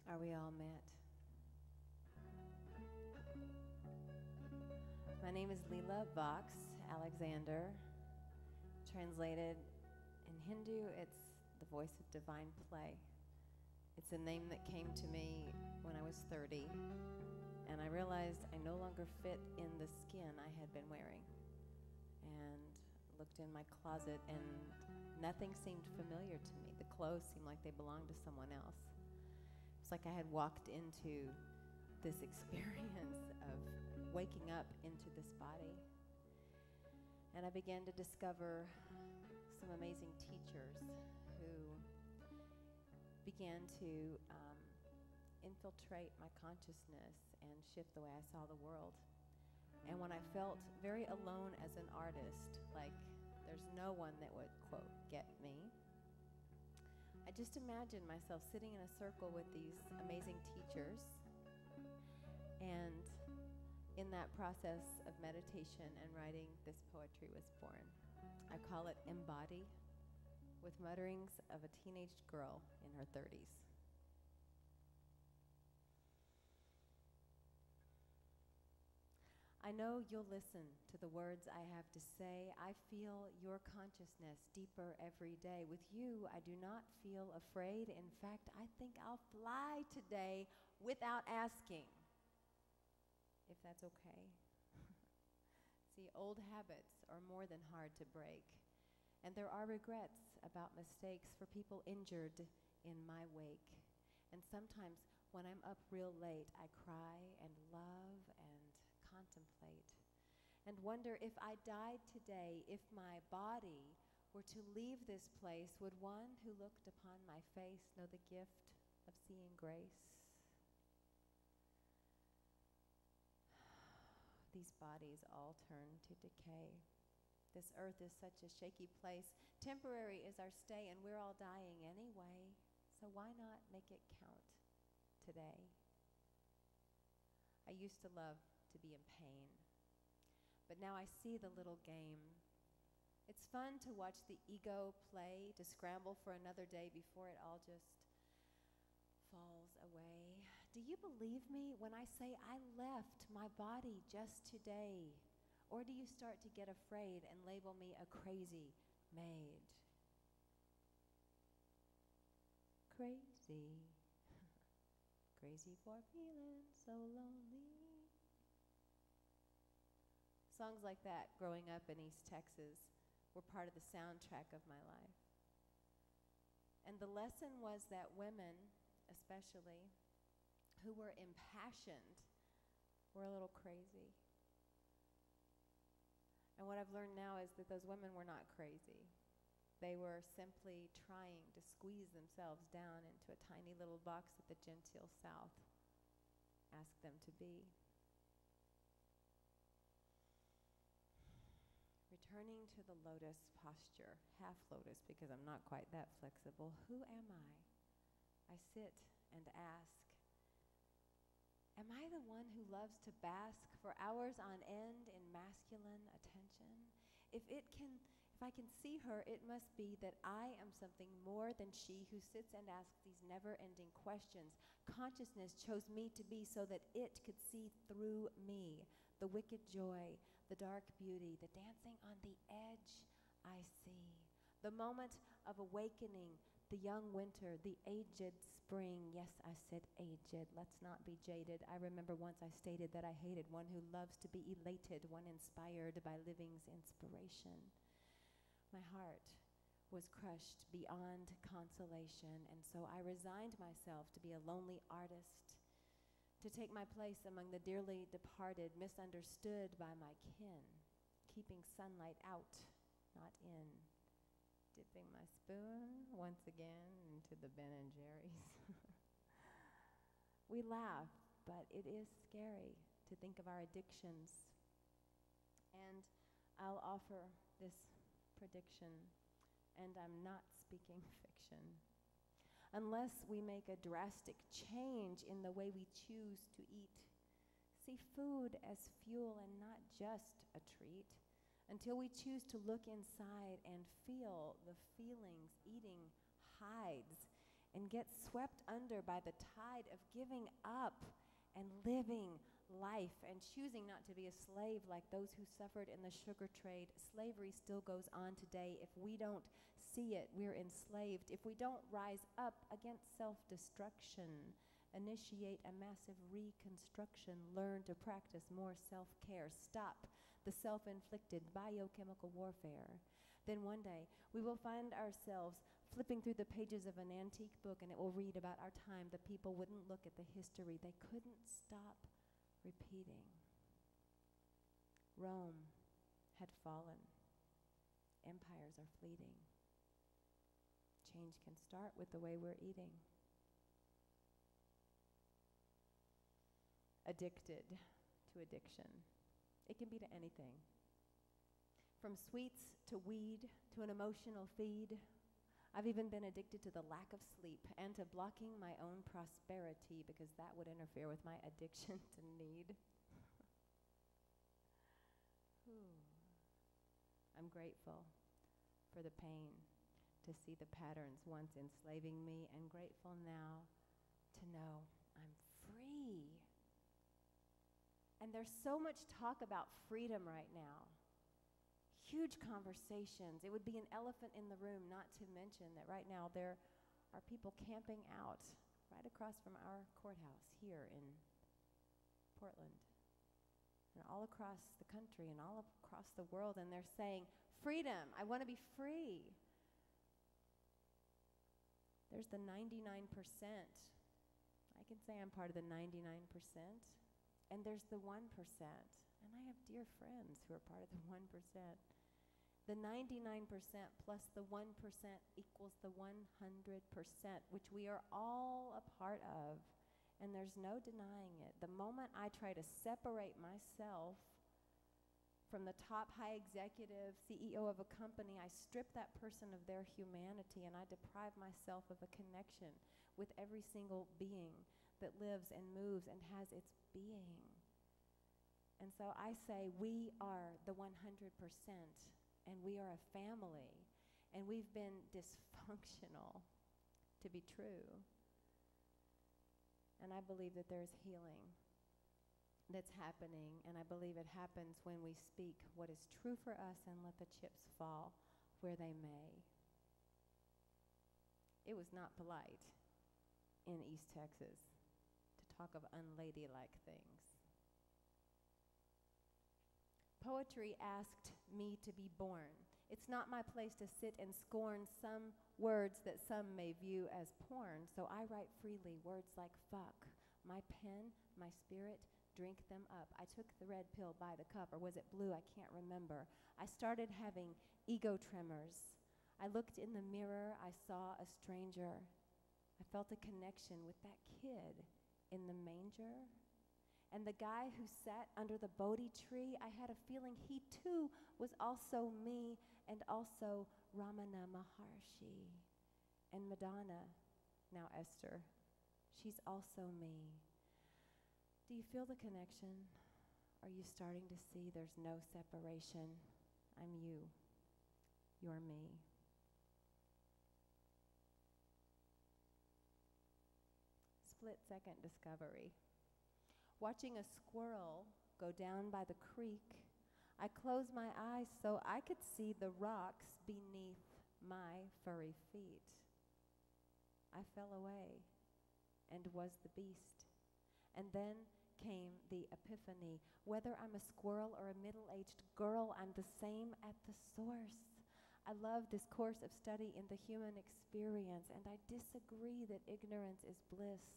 Are we all met? My name is Leela Vox, Alexander. Translated in Hindu, it's the voice of divine play. It's a name that came to me when I was 30, and I realized I no longer fit in the skin I had been wearing. And looked in my closet, and nothing seemed familiar to me. The clothes seemed like they belonged to someone else. It's like I had walked into this experience of waking up into this body. And I began to discover some amazing teachers who began to infiltrate my consciousness and shift the way I saw the world. And when I felt very alone as an artist, like there's no one that would, quote, get me, I just imagined myself sitting in a circle with these amazing teachers, and in that process of meditation and writing, this poetry was born. I call it Embody, with mutterings of a teenage girl in her 30s. I know you'll listen to the words I have to say. I feel your consciousness deeper every day. With you, I do not feel afraid. In fact, I think I'll fly today without asking, if that's okay. See, old habits are more than hard to break. And there are regrets about mistakes for people injured in my wake. And sometimes when I'm up real late, I cry and love and contemplate and wonder, if I died today, if my body were to leave this place, would one who looked upon my face know the gift of seeing grace? These bodies all turn to decay. This earth is such a shaky place. Temporary is our stay, and we're all dying anyway. So why not make it count today? I used to love to be in pain, but now I see the little game. It's fun to watch the ego play, to scramble for another day before it all just falls away. Do you believe me when I say I left my body just today? Or do you start to get afraid and label me a crazy maid? Crazy, crazy for feeling so lonely. Songs like that, growing up in East Texas, were part of the soundtrack of my life. And the lesson was that women, especially, who were impassioned, were a little crazy. And what I've learned now is that those women were not crazy. They were simply trying to squeeze themselves down into a tiny little box that the genteel South asked them to be. Returning to the lotus posture, half lotus because I'm not quite that flexible. Who am I? I sit and ask, am I the one who loves to bask for hours on end in masculine attention? If I can see her, it must be that I am something more than she who sits and asks these never-ending questions. Consciousness chose me to be so that it could see through me, the wicked joy, the dark beauty, the dancing on the edge I see. The moment of awakening, the young winter, the aged spring. Yes, I said aged. Let's not be jaded. I remember once I stated that I hated one who loves to be elated, one inspired by living's inspiration. My heart was crushed beyond consolation, and so I resigned myself to be a lonely artist, to take my place among the dearly departed, misunderstood by my kin, keeping sunlight out, not in, dipping my spoon once again into the Ben & Jerry's. We laugh, but it is scary to think of our addictions. And I'll offer this prediction, and I'm not speaking fiction. Unless we make a drastic change in the way we choose to eat, see food as fuel and not just a treat, until we choose to look inside and feel the feelings eating hides and get swept under by the tide of giving up and living life and choosing not to be a slave like those who suffered in the sugar trade. Slavery still goes on today. If we don't see it, we're enslaved. If we don't rise up against self-destruction, initiate a massive reconstruction, learn to practice more self-care, stop the self-inflicted biochemical warfare, then one day we will find ourselves flipping through the pages of an antique book, and it will read about our time. The people wouldn't look at the history. They couldn't stop repeating. Rome had fallen. Empires are fleeting. Change can start with the way we're eating. Addicted to addiction. It can be to anything. From sweets to weed to an emotional feed. I've even been addicted to the lack of sleep and to blocking my own prosperity because that would interfere with my addiction to need. I'm grateful for the pain to see the patterns once enslaving me, and grateful now to know I'm free. And there's so much talk about freedom right now. Huge conversations. It would be an elephant in the room not to mention that right now there are people camping out right across from our courthouse here in Portland and all across the country and all across the world, and they're saying, freedom, I want to be free. There's the 99%. I can say I'm part of the 99%. And there's the 1%. And I have dear friends who are part of the 1%. The 99% plus the 1% equals the 100%, which we are all a part of, and there's no denying it. The moment I try to separate myself from the top high executive, CEO of a company, I strip that person of their humanity, and I deprive myself of a connection with every single being that lives and moves and has its being. And so I say we are the 100%. And we are a family, and we've been dysfunctional to be true. And I believe that there's healing that's happening, and I believe it happens when we speak what is true for us and let the chips fall where they may. It was not polite in East Texas to talk of unladylike things. Poetry asked me to be born. It's not my place to sit and scorn some words that some may view as porn, so I write freely words like fuck. My pen, my spirit, drink them up. I took the red pill by the cup, or was it blue? I can't remember. I started having ego tremors. I looked in the mirror. I saw a stranger. I felt a connection with that kid in the manger. And the guy who sat under the Bodhi tree, I had a feeling he too was also me, and also Ramana Maharshi. And Madonna, now Esther, she's also me. Do you feel the connection? Are you starting to see there's no separation? I'm you. You're me. Split-second discovery. Watching a squirrel go down by the creek, I closed my eyes so I could see the rocks beneath my furry feet. I fell away and was the beast. And then came the epiphany. Whether I'm a squirrel or a middle-aged girl, I'm the same at the source. I love this course of study in the human experience, and I disagree that ignorance is bliss.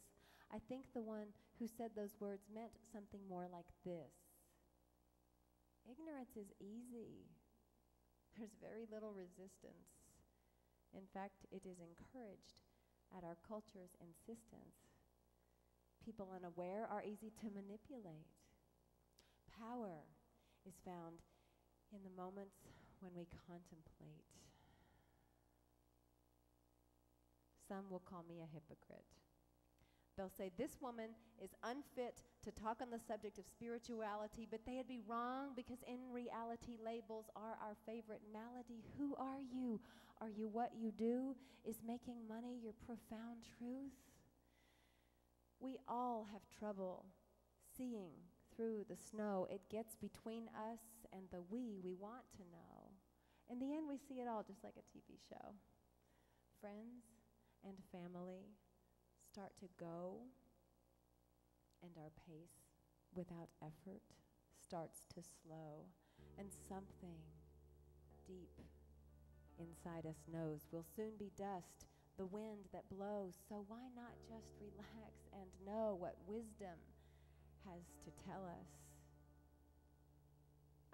I think the one who said those words meant something more like this. Ignorance is easy. There's very little resistance. In fact, it is encouraged at our culture's insistence. People unaware are easy to manipulate. Power is found in the moments when we contemplate. Some will call me a hypocrite. They'll say, this woman is unfit to talk on the subject of spirituality, but they'd be wrong because in reality, labels are our favorite malady. Who are you? Are you what you do? Is making money your profound truth? We all have trouble seeing through the snow. It gets between us and the we want to know. In the end, we see it all just like a TV show. Friends and family start to go, and our pace, without effort, starts to slow, and something deep inside us knows we'll soon be dust, the wind that blows. So why not just relax and know what wisdom has to tell us?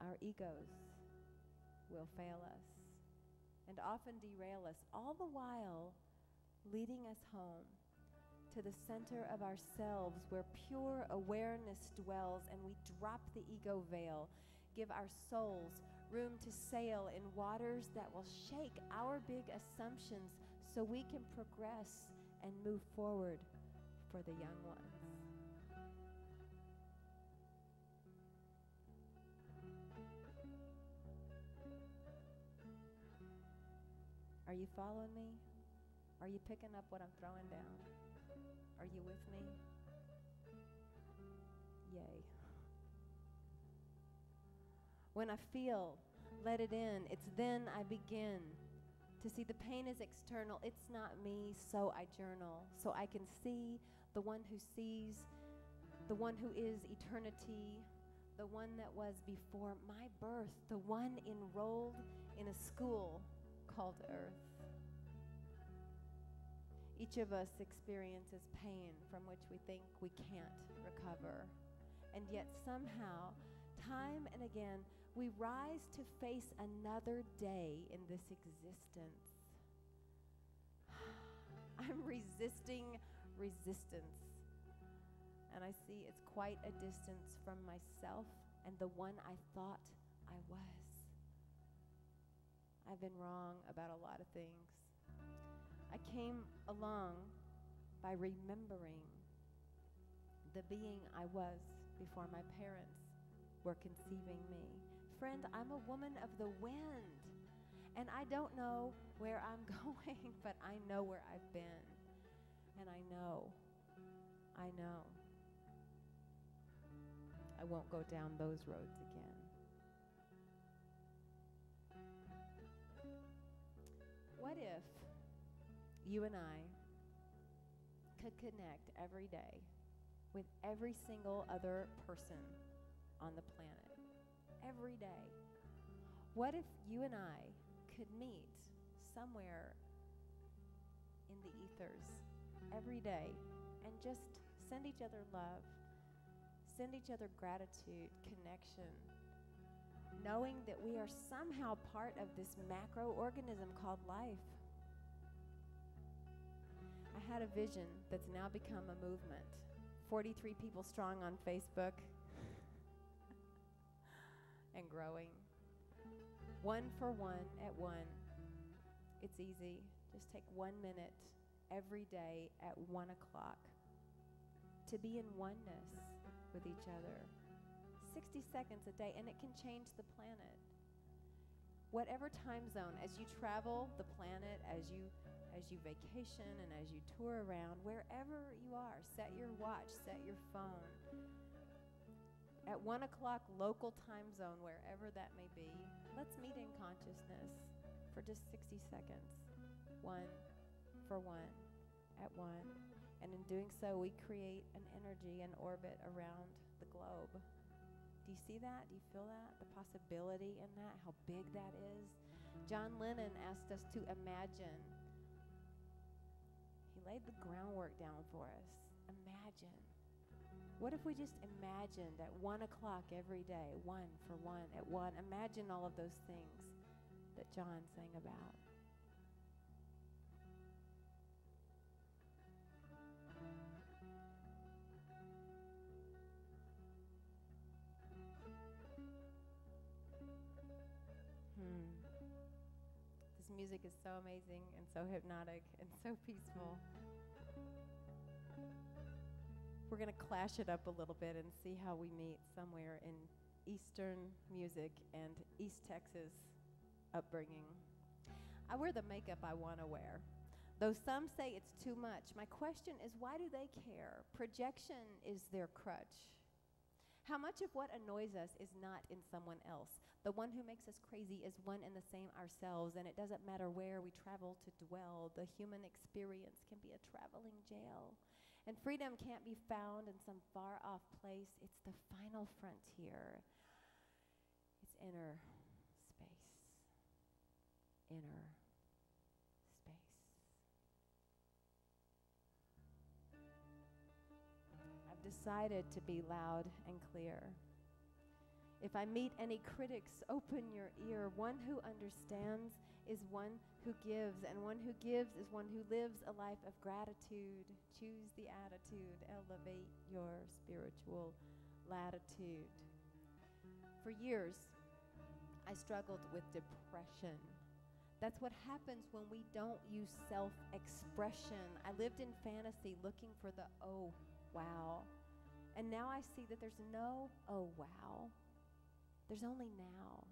Our egos will fail us and often derail us, all the while leading us home to the center of ourselves where pure awareness dwells, and we drop the ego veil, give our souls room to sail in waters that will shake our big assumptions so we can progress and move forward for the young ones. Are you following me? Are you picking up what I'm throwing down? Are you with me? Yay. When I feel, let it in. It's then I begin to see the pain is external. It's not me, so I journal. So I can see the one who sees, the one who is eternity, the one that was before my birth, the one enrolled in a school called Earth. Each of us experiences pain from which we think we can't recover. And yet somehow, time and again, we rise to face another day in this existence. I'm resisting resistance. And I see it's quite a distance from myself and the one I thought I was. I've been wrong about a lot of things. I came along by remembering the being I was before my parents were conceiving me. Friend, I'm a woman of the wind, and I don't know where I'm going, but I know where I've been, and I know I won't go down those roads again. What if you and I could connect every day with every single other person on the planet? Every day. What if you and I could meet somewhere in the ethers every day and just send each other love, send each other gratitude, connection, knowing that we are somehow part of this macro organism called life? I had a vision that's now become a movement. 43 people strong on Facebook and growing. One for one at one. It's easy. Just take 1 minute every day at 1 o'clock to be in oneness with each other. 60 seconds a day, and it can change the planet. Whatever time zone, as you travel the planet, as you vacation and as you tour around, wherever you are, set your watch, set your phone. At 1 o'clock local time zone, wherever that may be, let's meet in consciousness for just 60 seconds. One for one, at one. And in doing so, we create an energy, an orbit around the globe. Do you see that? Do you feel that? The possibility in that, how big that is? John Lennon asked us to imagine. He laid the groundwork down for us. Imagine. What if we just imagined at 1 o'clock every day, one for one, at one? Imagine all of those things that John sang about. This music is so amazing and so hypnotic and so peaceful. We're going to clash it up a little bit and see how we meet somewhere in Eastern music and East Texas upbringing. I wear the makeup I want to wear. Though some say it's too much, my question is, why do they care? Projection is their crutch. How much of what annoys us is not in someone else? The one who makes us crazy is one and the same ourselves, and it doesn't matter where we travel to dwell. The human experience can be a traveling jail. And freedom can't be found in some far-off place. It's the final frontier. It's inner space. Inner space. I've decided to be loud and clear. If I meet any critics, open your ear. One who understands is one who gives, and one who gives is one who lives a life of gratitude. Choose the attitude. Elevate your spiritual latitude. For years, I struggled with depression. That's what happens when we don't use self-expression. I lived in fantasy looking for the oh, wow. And now I see that there's no oh, wow. There's only now.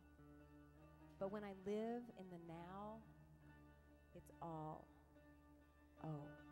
But when I live in the now, it's all oh.